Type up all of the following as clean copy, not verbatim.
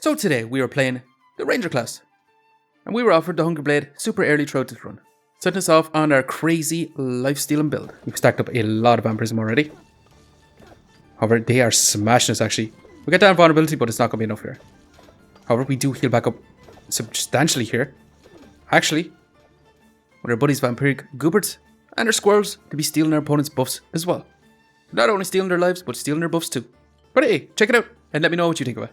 So today we are playing the Ranger class, and we were offered the Hunger Blade super early throughout this run, setting us off on our crazy life-stealing build. We've stacked up a lot of vampirism already. However, they are smashing us actually. We get down vulnerability, but it's not going to be enough here. However, we do heal back up substantially here. Actually, with our buddies Vampiric Goobert and our Squirrels to be stealing our opponent's buffs as well. Not only stealing their lives, but stealing their buffs too. But hey, check it out and let me know what you think of it.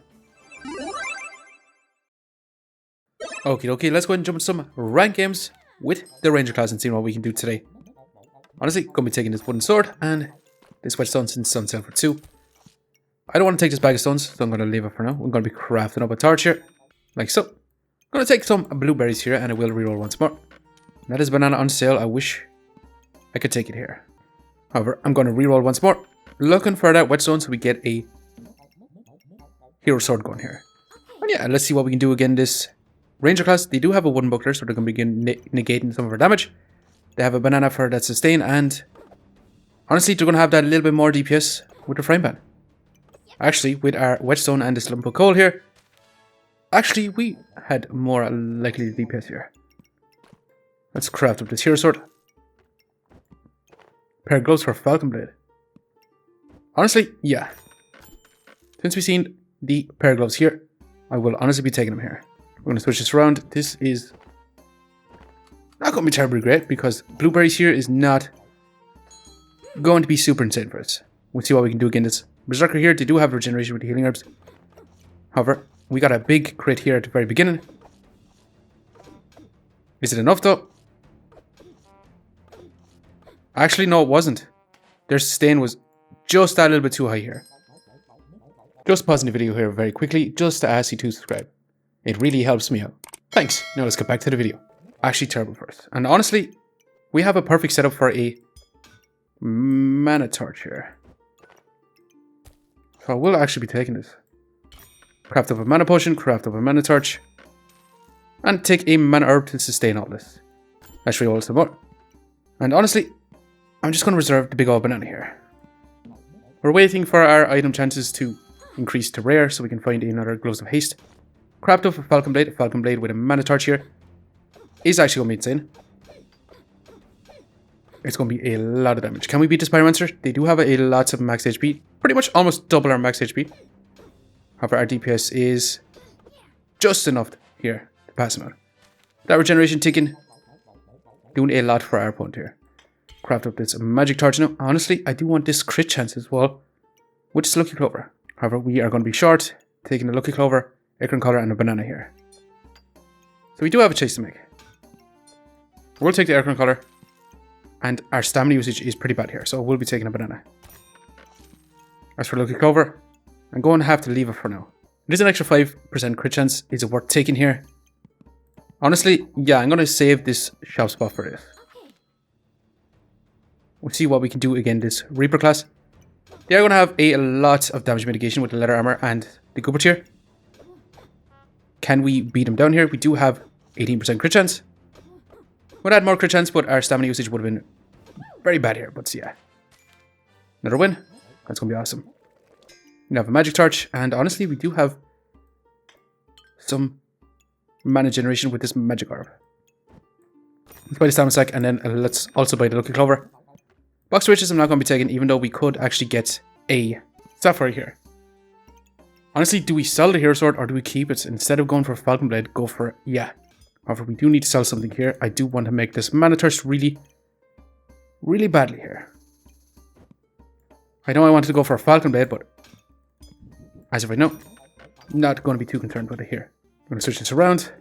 Okie dokie, let's go ahead and jump into some rank games with the Ranger class and see what we can do today. Honestly, going to be taking this wooden sword and this whetstone since it's on sale for 2. I don't want to take this bag of stones, so I'm going to leave it for now. I'm going to be crafting up a torch here, like so. I'm going to take some blueberries here and I will reroll once more. That is banana on sale. I wish I could take it here. However, I'm going to reroll once more, looking for that whetstone so we get a hero sword going here. And yeah, let's see what we can do again this Ranger class. They do have a wooden buckler, so they're going to begin negating some of our damage. They have a banana for that sustain, and honestly, they're going to have that little bit more DPS with the frying pan. Actually, with our whetstone and this lump of coal here, actually, we had more likely DPS here. Let's craft up this hero sword. Pair of gloves for Falcon Blade. Honestly, yeah. Since we've seen the pair of gloves here, I will honestly be taking them here. We're going to switch this around. This is not going to be terribly great because blueberries here is not going to be super insane for us. We'll see what we can do again. This Berserker here, they do have regeneration with the healing herbs. However, we got a big crit here at the very beginning. Is it enough though? Actually, no, it wasn't. Their sustain was just that little bit too high here. Just pausing the video here very quickly, just to ask you to subscribe. It really helps me out. Thanks. Now let's get back to the video. Actually terrible first. And honestly, we have a perfect setup for a mana torch here. So I will actually be taking this. Craft up a mana potion, craft up a mana torch, and take a mana herb to sustain all this. Actually, all some more. And honestly, I'm just going to reserve the big old banana here. We're waiting for our item chances to increase to rare so we can find another Gloves of Haste. Craft up a Falcon Blade with a mana torch here is actually going to be insane. It's going to be a lot of damage. Can we beat this Pyromancer? They do have a lots of max HP. Pretty much almost double our max HP. However, our DPS is just enough here to pass him out. That regeneration ticking, doing a lot for our opponent here. Craft up this magic torch now. Honestly, I do want this crit chance as well, which is Lucky Clover. However, we are going to be short, taking the Lucky Clover, acorn collar, and a banana here. So we do have a choice to make. We'll take the acorn collar, and our stamina usage is pretty bad here, so we'll be taking a banana. As for Lucky Clover, I'm going to have to leave it for now. It is an extra 5% crit chance. Is it worth taking here? Honestly, yeah, I'm going to save this shop spot for this. We'll see what we can do again this Reaper class. They are going to have a lot of damage mitigation with the leather armor and the Goobert here. Can we beat them down here? We do have 18% crit chance. We'll add more crit chance, but our stamina usage would have been very bad here. But yeah, another win. That's going to be awesome. We have a magic torch, and honestly, we do have some mana generation with this magic orb. Let's buy the stamina sack, and then let's also buy the Lucky Clover. Box switches I'm not going to be taking, even though we could actually get a sapphire here. Honestly, do we sell the hero sword or do we keep it? Instead of going for Falcon Blade, go for yeah. However, we do need to sell something here. I do want to make this mana thirst really badly here. I know I wanted to go for a Falcon Blade, but as of right now, not going to be too concerned with it here. I'm going to switch this around.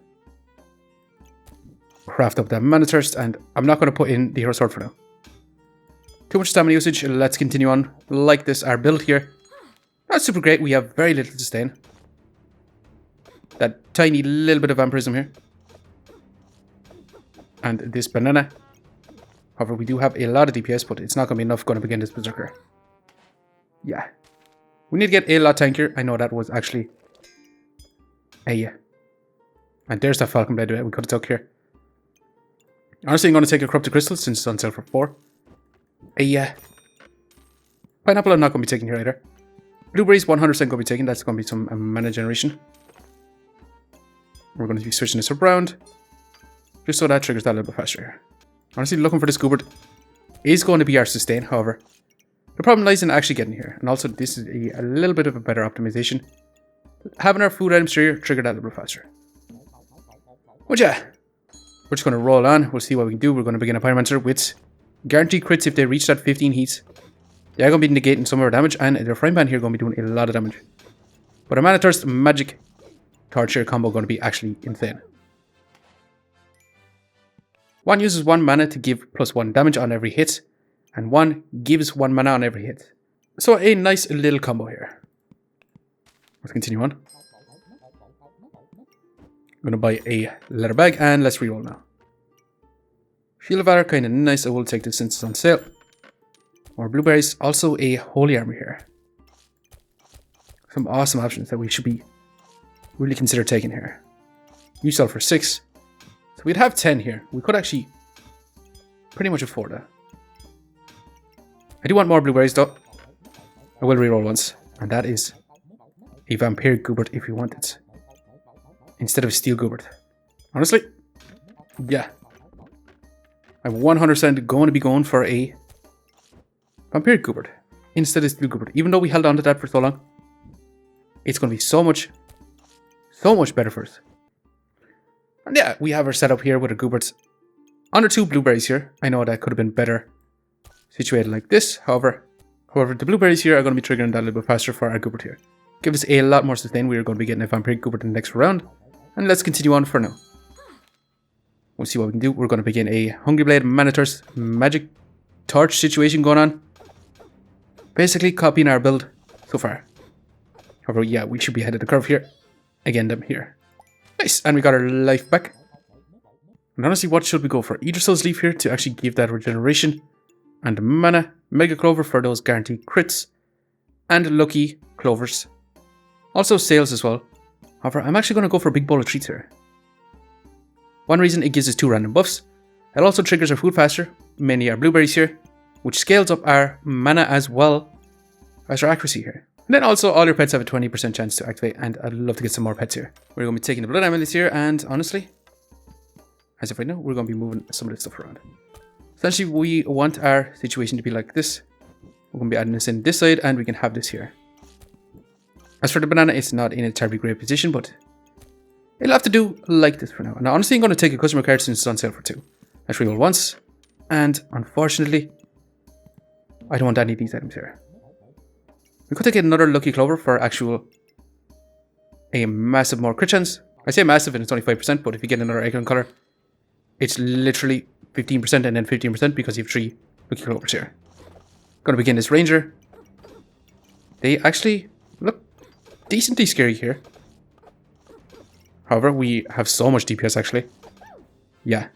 Craft up that mana thirst, and I'm not going to put in the hero sword for now. Too much stamina usage. Let's continue on like this. Our build here, not super great. We have very little sustain. That tiny little bit of vampirism here. And this banana. However, we do have a lot of DPS, but it's not going to be enough going to begin this Berserker. Yeah. We need to get a lot tankier. I know that was actually a... And there's that Falcon Blade we could have took here. Honestly, I'm going to take a Corrupted Crystal since it's on sale for 4. Pineapple I'm not going to be taking here either. Blueberries 100% going to be taken. That's going to be some mana generation. We're going to be switching this around, just so that triggers that a little bit faster here. Honestly, looking for this Goobert is going to be our sustain, however. The problem lies in actually getting here. And also, this is a little bit of a better optimization. Having our food items here trigger that a little bit faster. But yeah, we're just going to roll on. We'll see what we can do. We're going to begin a Pyromancer with guaranteed crits if they reach that 15 heats. They are going to be negating some of our damage, and their frying pan here going to be doing a lot of damage. But a Mana Thirst Magic Torch here combo going to be actually insane. One uses 1 mana to give +1 damage on every hit, and 1 gives 1 mana on every hit. So a nice little combo here. Let's continue on. I'm going to buy a leather bag, and let's reroll now. Shield of Valor, kind of nice. I will take this since it's on sale. More blueberries. Also a holy armor here. Some awesome options that we should be really consider taking here. You sell for 6. So we'd have 10 here. We could actually pretty much afford that. I do want more blueberries though. I will reroll once. And that is a Vampiric Goobert if you want it. Instead of a Steel Goobert. Honestly, yeah. I'm 100% going to be going for a Vampiric Goobert instead of Steel Goobert. Even though we held on to that for so long, it's going to be so much better for us. And yeah, we have our setup here with our Gooberts. Under 2 blueberries here. I know that could have been better situated like this. However, the blueberries here are going to be triggering that a little bit faster for our Goobert here. Give us a lot more sustain. We are going to be getting a Vampiric Goobert in the next round. And let's continue on for now. We'll see what we can do. We're going to begin a Hungry Blade Mana Thirst Magic Torch situation going on. Basically copying our build so far. However, yeah, we should be ahead of the curve here. Again, them here. Nice, and we got our life back. And honestly, what should we go for? Idrisil's Leaf here to actually give that regeneration. And Mana Mega Clover for those guaranteed crits. And Lucky Clovers. Also sales as well. However, I'm actually going to go for a big bowl of treats here. One reason, it gives us 2 random buffs. It also triggers our food faster, mainly our blueberries here, which scales up our mana as well as our accuracy here. And then also all your pets have a 20% chance to activate, and I'd love to get some more pets here. We're going to be taking the blood amulets here, and honestly, as of right now, we're going to be moving some of this stuff around. Essentially, we want our situation to be like this. We're going to be adding this in this side, and we can have this here. As for the banana, it's not in a terribly great position, but it'll have to do like this for now. And honestly, I'm going to take a customer card since it's on sale for 2. Let's reroll once. And unfortunately, I don't want any of these items here. We could take another Lucky Clover for actual a massive more crit chance. I say massive and it's only 5%, but if you get another acorn color, it's literally 15% and then 15% because you have 3 Lucky Clovers here. Going to begin this Ranger. They actually look decently scary here. However, we have so much DPS actually. Yeah.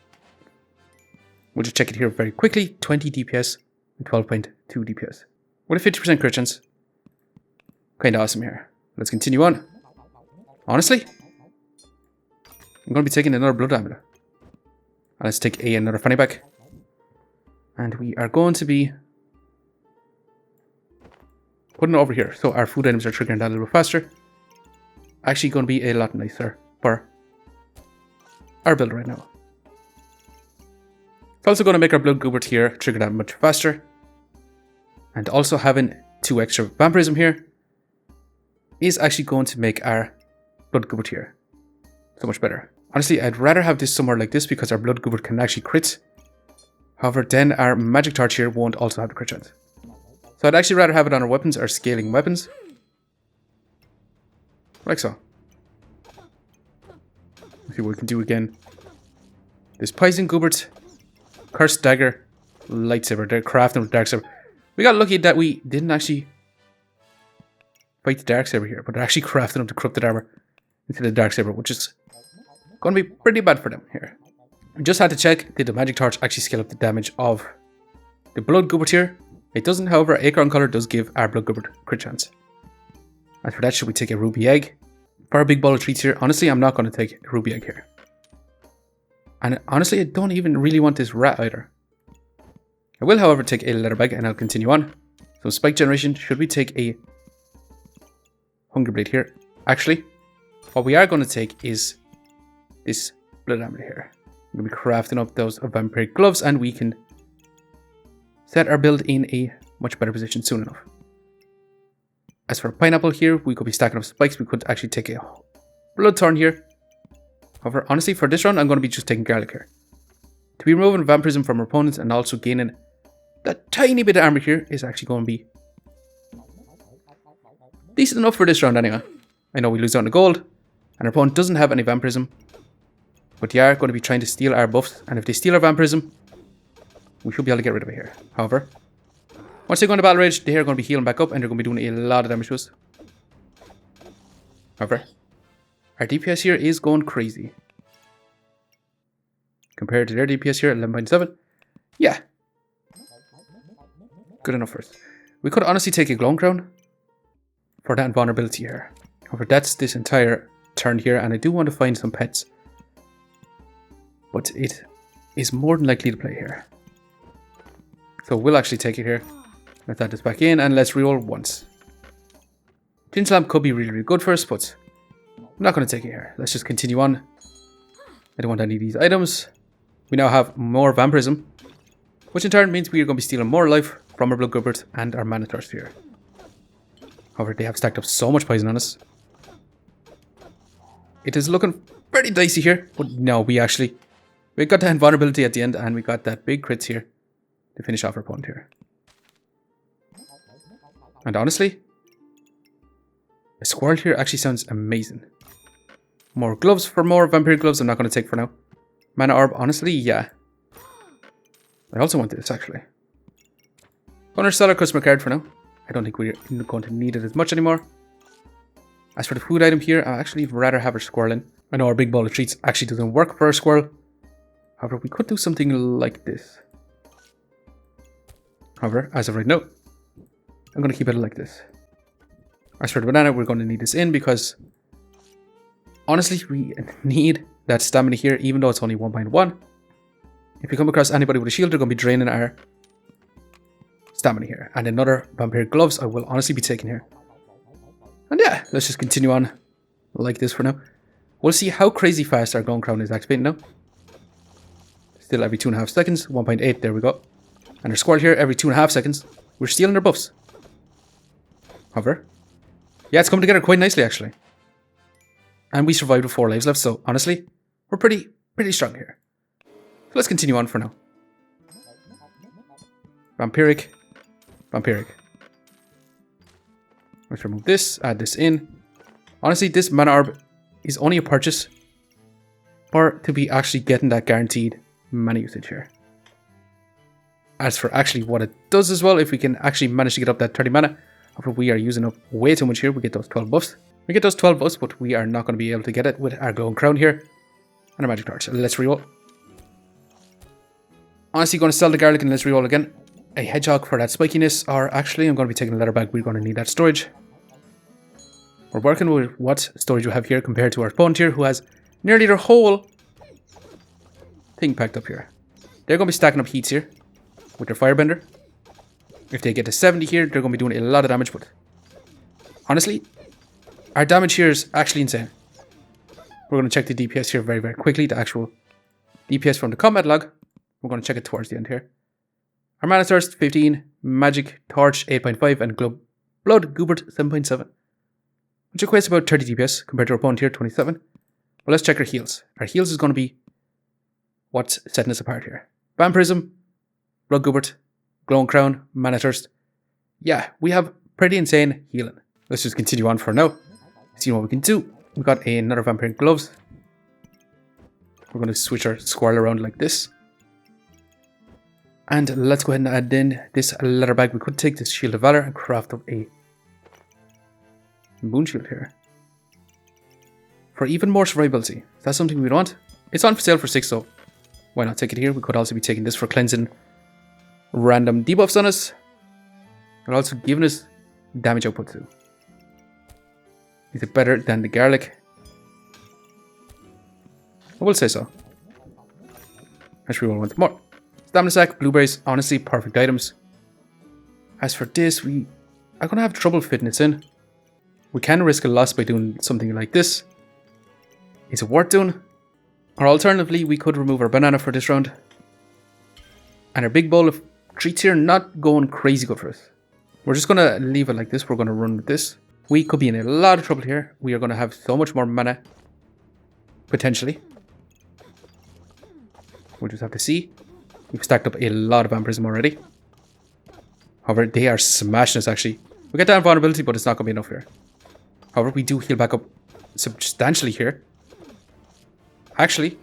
We'll just check it here very quickly. 20 DPS and 12.2 DPS. With a 50% crit chance. Kinda awesome here. Let's continue on. Honestly, I'm going to be taking another Blood Amulet. And let's take another Fanny Pack. And we are going to be putting it over here. So our food items are triggering that a little bit faster. Actually going to be a lot nicer for our build right now. It's also going to make our Blood Goobert here trigger that much faster. And also having 2 extra Vampirism here is actually going to make our Blood Goobert here so much better. Honestly, I'd rather have this somewhere like this because our Blood Goobert can actually crit. However, then our Magic Torch here won't also have the crit chance. So I'd actually rather have it on our weapons or scaling weapons. Like so. Let's see what we can do again. This Poison Goobert, Cursed Dagger, Lightsaber. They're crafting with Dark Saber. We got lucky that we didn't actually fight the Dark Saber here, but they're actually crafting them to Corrupted Armor into the Dark Saber, which is going to be pretty bad for them here. We just had to check, did the Magic Torch actually scale up the damage of the Blood Goobert here? It doesn't, however, Acorn Color does give our Blood Goobert crit chance. As for that, should we take a Ruby Egg? For a big ball of treats here, honestly, I'm not going to take a Ruby Egg here. And honestly, I don't even really want this rat either. I will, however, take a leather bag and I'll continue on. So Spike Generation, should we take a Hungry Blade here? Actually, what we are going to take is this blood amulet here. I'm going to be crafting up those vampiric gloves, and we can set our build in a much better position soon enough. As for pineapple here, we could be stacking up spikes. We could actually take a bloodthorn here. However, honestly, for this round, I'm going to be just taking garlic here. To be removing vampirism from our opponents and also gaining that tiny bit of armor here is actually going to be decent enough for this round anyway. I know we lose out on the gold, and our opponent doesn't have any vampirism, but they are going to be trying to steal our buffs, and if they steal our vampirism, we should be able to get rid of it here. However, once they go into battle rage, they are going to be healing back up, and they're going to be doing a lot of damage to us. However, our DPS here is going crazy. Compared to their DPS here at 11.7. Yeah. Good enough for us. We could honestly take a Glowing Crown for that invulnerability here. However, that's this entire turn here, and I do want to find some pets. But it is more than likely to play here. So we'll actually take it here. Let's add this back in, and let's reroll once. Ginger Lamp could be really, really good for us, but I'm not going to take it here. Let's just continue on. I don't want any of these items. We now have more vampirism, which in turn means we are going to be stealing more life from our Blood Goobert and our Mana Thirst here. However, they have stacked up so much poison on us. It is looking pretty dicey here, but no, we got that invulnerability at the end, and we got that big crits here to finish off our opponent here. And honestly, a squirrel here actually sounds amazing. More gloves for more vampiric gloves I'm not going to take for now. Mana orb, honestly, yeah. I also want this, actually. Going to sell our customer card for now. I don't think we're going to need it as much anymore. As for the food item here, I actually rather have our squirrel in. I know our big bowl of treats actually doesn't work for our squirrel. However, we could do something like this. However, as of right now, I'm going to keep it like this. As for the banana, we're going to need this in because honestly, we need that stamina here, even though it's only 1.1. If we come across anybody with a shield, they're going to be draining our stamina here. And another vampiric gloves I will honestly be taking here. And yeah, let's just continue on like this for now. We'll see how crazy fast our Glowing Crown is activating now. Still every 2.5 seconds, 1.8, there we go. And our squirrel here every 2.5 seconds. We're stealing their buffs. However, yeah, it's coming together quite nicely actually. And we survived with 4 lives left, so honestly, we're pretty strong here. So let's continue on for now. Vampiric. Let's remove this, add this in. Honestly, this mana orb is only a purchase or to be actually getting that guaranteed mana usage here. As for actually what it does as well, if we can actually manage to get up that 30 mana, after we are using up way too much here, we get those 12 buffs. We get those 12 buffs, but we are not going to be able to get it with our Glowing Crown here and our Magic Torch. Let's reroll. Honestly, going to sell the garlic and let's reroll again. A hedgehog for that spikiness, or actually I'm going to be taking a leather bag. We're going to need that storage. We're working with what storage we have here compared to our opponent here, who has nearly their whole thing packed up here. They're going to be stacking up heats here with their firebender. If they get to 70 here, they're going to be doing a lot of damage, but honestly, our damage here is actually insane. We're going to check the DPS here very, very quickly, the actual DPS from the combat log. We're going to check it towards the end here. Our Mana Thirst 15, Magic Torch 8.5, and Blood Goobert 7.7. Which equates to about 30 DPS compared to our opponent here, 27. Well, let's check our heals. Our heals is going to be what's setting us apart here. Vampirism, Blood Goobert, Glowing Crown, Mana Thirst. Yeah, we have pretty insane healing. Let's just continue on for now. See what we can do. We've got another Vampiric Gloves. We're going to switch our squirrel around like this. And let's go ahead and add in this leather bag. We could take this Shield of Valor and craft up a Moon Shield here. For even more survivability. Is that something we want? It's on for sale for 6, so why not take it here? We could also be taking this for cleansing random debuffs on us. And also giving us damage output too. Is it better than the garlic? I will say so. Let's reroll once more. Stamina sack, blueberries, honestly perfect items. As for this, we are going to have trouble fitting this in. We can risk a loss by doing something like this. Is it worth doing? Or alternatively, we could remove our banana for this round. And our big bowl of treats here not going crazy good for us. We're just going to leave it like this. We're going to run with this. We could be in a lot of trouble here. We are going to have so much more mana. Potentially. We'll just have to see. We've stacked up a lot of vampirism already. However, they are smashing us actually. We get down vulnerability, but it's not going to be enough here. However, we do heal back up substantially here. Actually,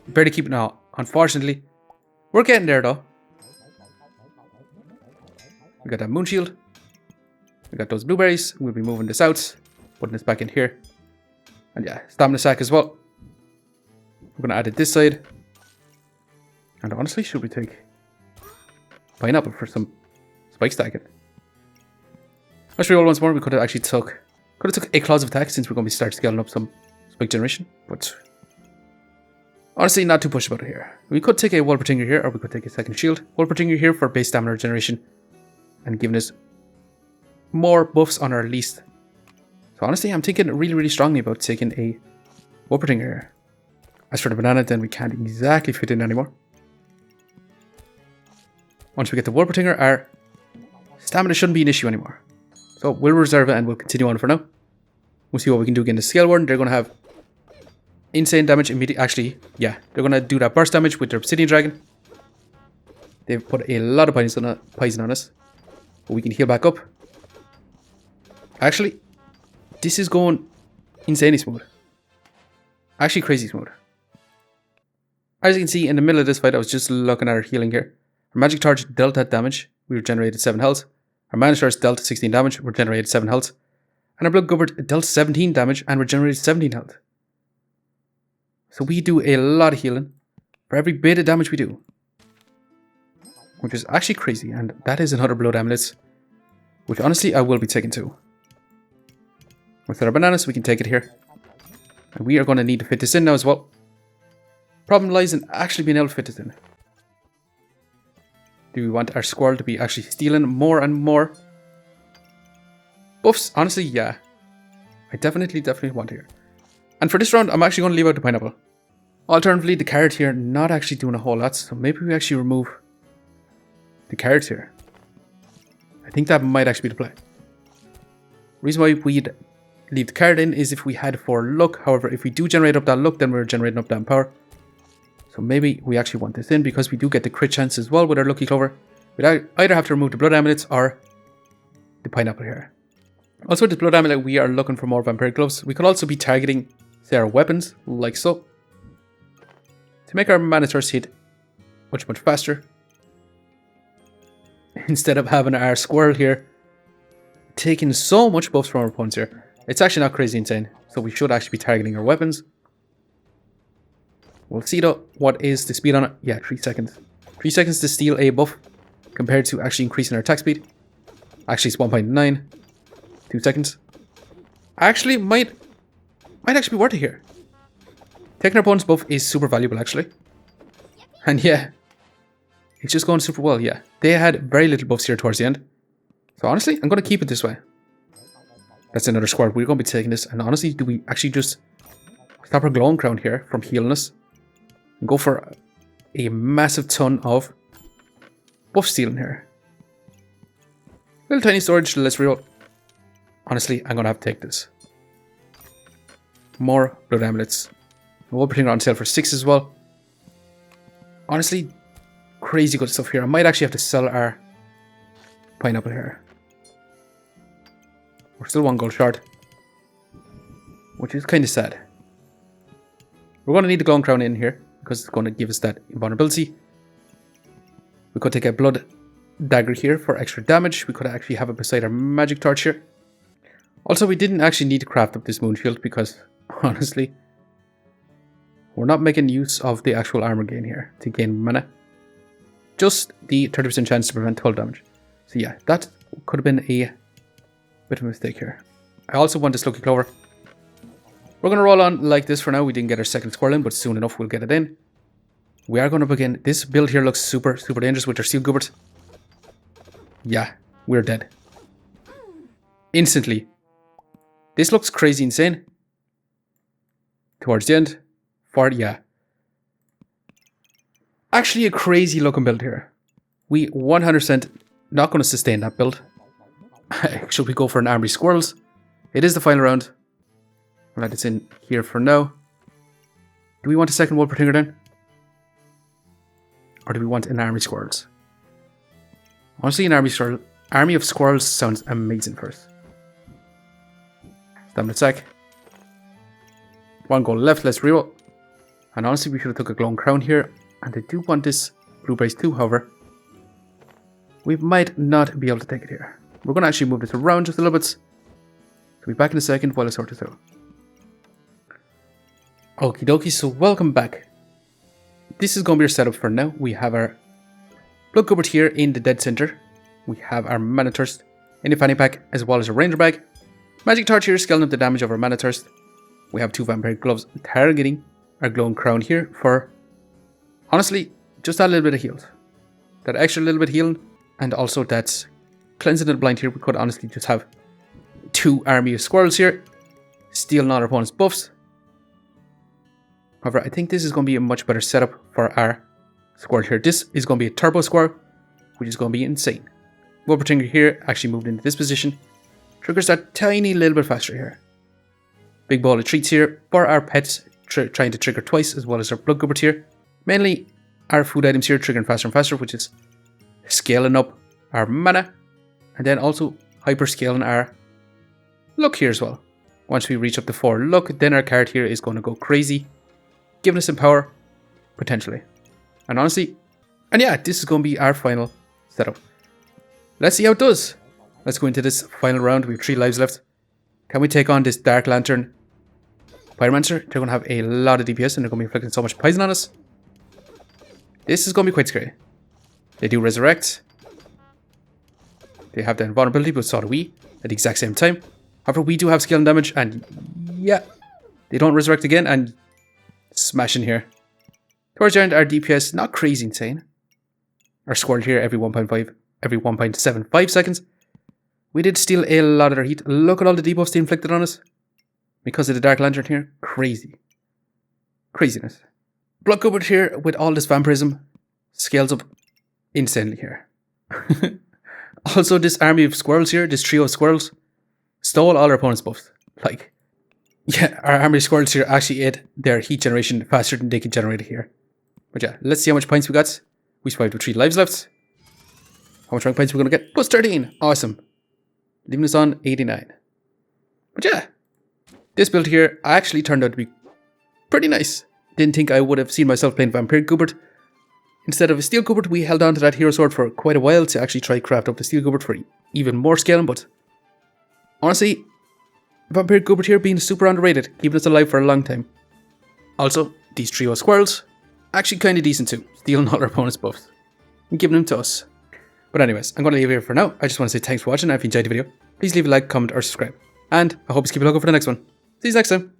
barely keep it now. Unfortunately, we're getting there though. We got that moon shield. We got those blueberries. We'll be moving this out, putting this back in here. And yeah, stamina sack as well. We're going to add it this side. And honestly, should we take pineapple for some spike stacking? Let's reroll once more. We could have actually took a claws of attack since we're going to be start scaling up some spike generation. But honestly, not too pushed about it here. We could take a wall protector here, or we could take a second shield. Wall protector here for base stamina generation and giving us more buffs on our least. So honestly, I'm thinking really, really strongly about taking a wall protector here. As for the banana, then we can't exactly fit in anymore. Once we get the wall protector, our stamina shouldn't be an issue anymore. So we'll reserve it and we'll continue on for now. We'll see what we can do again. The scale warden, they're going to have insane damage immediately. Actually, yeah, they're going to do that burst damage with their obsidian dragon. They've put a lot of poison on us. But we can heal back up. Actually, this is going insanely smooth. Actually, crazy smooth. As you can see, in the middle of this fight, I was just looking at our healing here. Our magic torch dealt that damage. We regenerated 7 health. Our mana thirst dealt 16 damage. Regenerated 7 health. And our blood goobert dealt 17 damage and regenerated 17 health. So we do a lot of healing for every bit of damage we do. Which is actually crazy. And that is another blood amulet. Which honestly, I will be taking too. With our bananas, we can take it here. And we are going to need to fit this in now as well. Problem lies in actually being able to fit this in. Do we want our squirrel to be actually stealing more and more buffs? Honestly, yeah. I definitely want it here. And for this round, I'm actually going to leave out the pineapple. Alternatively, the carrot here not actually doing a whole lot. So maybe we actually remove the carrots here. I think that might actually be the play. Reason why we'd leave the carrot in is if we had 4 luck. However, if we do generate up that luck, then we're generating up that power. So maybe we actually want this in because we do get the crit chance as well with our lucky clover. We'd either have to remove the blood amulets or the pineapple here. Also with the blood amulet, we are looking for more vampiric gloves. We could also be targeting, say, our weapons, like so. To make our mana thirst hit much faster. Instead of having our squirrel here taking so much buffs from our opponents here. It's actually not crazy insane. So we should actually be targeting our weapons. We'll see though, what is the speed on it? Yeah, 3 seconds. 3 seconds to steal a buff compared to actually increasing our attack speed. Actually, it's 1.9. 2 seconds. Actually, might actually be worth it here. Taking our opponent's buff is super valuable actually. And yeah, it's just going super well, yeah. They had very little buffs here towards the end. So honestly, I'm going to keep it this way. That's another squad. We're going to be taking this. And honestly, do we actually just stop our glowing crown here from healing us? And go for a massive ton of buff stealing here. Little tiny storage. Let's reroll. Honestly, I'm going to have to take this. More blood amulets. We're putting it on sale for 6 as well. Honestly, crazy good stuff here. I might actually have to sell our pineapple here. We're still 1 gold short, which is kind of sad. We're going to need the glowing crown in here because it's going to give us that invulnerability. We could take a blood dagger here for extra damage. We could actually have it beside our magic torch here. Also, we didn't actually need to craft up this moon shield because honestly, we're not making use of the actual armor gain here to gain mana. Just the 30% chance to prevent 12 damage. So yeah, that could have been a bit of a mistake here. I also want this lucky clover. We're going to roll on like this for now. We didn't get our second squirrel in, but soon enough we'll get it in. We are going to begin. This build here looks super dangerous with our steel goobert. Yeah, we're dead. Instantly. This looks crazy insane. Towards the end. Yeah. Actually a crazy looking build here. We 100% not going to sustain that build. Should we go for an army squirrels? It is the final round. We'll let this in here for now. Do we want a second Wolper Tinger then? Or do we want an army squirrels? Honestly, an army of squirrels sounds amazing first. Stamina attack. One goal left, let's reroll. And honestly, we should have took a glowing crown here. And I do want this blueberries too, however. We might not be able to take it here. We're going to actually move this around just a little bit. We'll be back in a second while I sort this out. Okie dokie, so welcome back. This is going to be our setup for now. We have our Blood Goobert here in the dead center. We have our Mana Thirst in the fanny pack, as well as a Ranger Bag. Magic Torch here, scaling up the damage of our Mana Thirst. We have 2 Vampiric Gloves targeting our Glowing Crown here for, honestly, just that little bit of heals. That extra little bit of healing, and also that Cleansing of the Blind here. We could honestly just have 2 army of squirrels here, stealing all our opponent's buffs. However, I think this is going to be a much better setup for our squirrel here. This is going to be a turbo squirrel, which is going to be insane. Wolper Tinger here actually moved into this position. Triggers that tiny little bit faster here. Big ball of treats here for our pets, trying to trigger twice, as well as our Blood Goobert here. Mainly our food items here triggering faster and faster, which is scaling up our mana, and then also hyper scaling our luck here as well. Once we reach up to 4 luck, then our card here is going to go crazy, giving us some power, potentially. And honestly, and yeah, this is going to be our final setup. Let's see how it does. Let's go into this final round. We have 3 lives left. Can we take on this Dark Lantern Pyromancer? They're going to have a lot of DPS and they're going to be inflicting so much poison on us. This is going to be quite scary. They do resurrect. They have the invulnerability, but so do we at the exact same time. However, we do have skill and damage, and yeah, they don't resurrect again, and smash in here. Towards the end, our DPS, not crazy insane. Our squirrel here every 1.75 seconds. We did steal a lot of their heat. Look at all the debuffs they inflicted on us. Because of the Dark Lantern here. Crazy. Craziness. Blood Goobert here with all this vampirism scales up insanely here. Also, this army of squirrels here, this trio of squirrels, stole all our opponent's buffs. Like, yeah, our army of squirrels here actually ate their heat generation faster than they can generate it here. But yeah, let's see how much points we got. We survived with 3 lives left. How much rank points we're going to get? Plus 13. Awesome. Leaving us on 89. But yeah, this build here actually turned out to be pretty nice. Didn't think I would have seen myself playing Vampiric Goobert. Instead of a Steel Goobert, we held on to that Hero Sword for quite a while to actually try craft up the Steel Goobert for even more scaling, but honestly, Vampiric Goobert here being super underrated, keeping us alive for a long time. Also, these trio of squirrels, actually kind of decent too, stealing all our opponent's buffs and giving them to us. But anyways, I'm going to leave it here for now. I just want to say thanks for watching, and if you enjoyed the video, please leave a like, comment, or subscribe. And I hope you keep looking for the next one. See you next time.